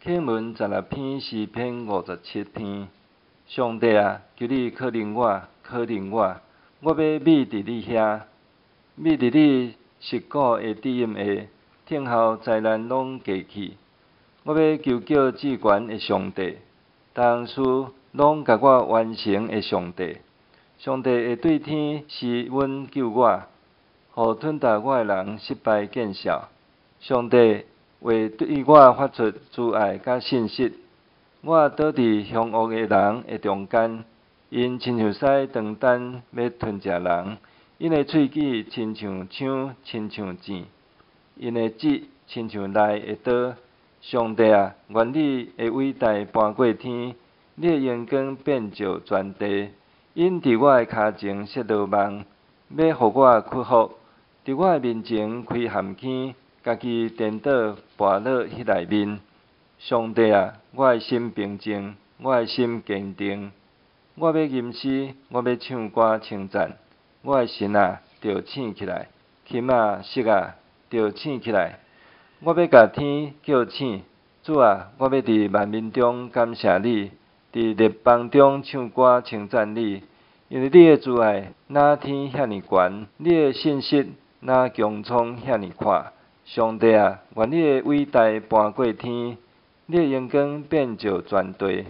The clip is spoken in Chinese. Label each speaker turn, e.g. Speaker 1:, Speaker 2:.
Speaker 1: 启文16篇诗篇57篇。上帝啊，求你可怜我，可怜我，我要秘伫你遐，秘伫你实固的指引下，听候灾难拢过去。我要求叫至悬的上帝，当事拢甲我完成的上帝。上帝会对天施恩救我，互吞达我的人失败见效。上帝会对我发出慈爱甲信实。我倒伫凶恶的人的中间，因亲像狮长等要吞食人，因的喙齿亲像枪，亲像箭，因的舌亲像利的刀。上帝啊，愿你的伟大搬过天，你的阳光遍照全地。因伫我的骹前设罗网，要互我屈服，伫我的面前开陷阱，家己颠倒跋落迄内面。上帝啊，我的心平静，我的心坚定。我要吟诗，我要唱歌称赞。我的神啊，着醒起来；琴啊，瑟啊，着醒起来。我要甲天叫醒。主啊，我要伫万民中感谢你，伫列邦中唱歌称赞你，因为你的慈爱哪天遐尼悬，你的信实哪穹苍遐尼宽。上帝啊，愿你的伟大搬过天，你的阳光遍照全地。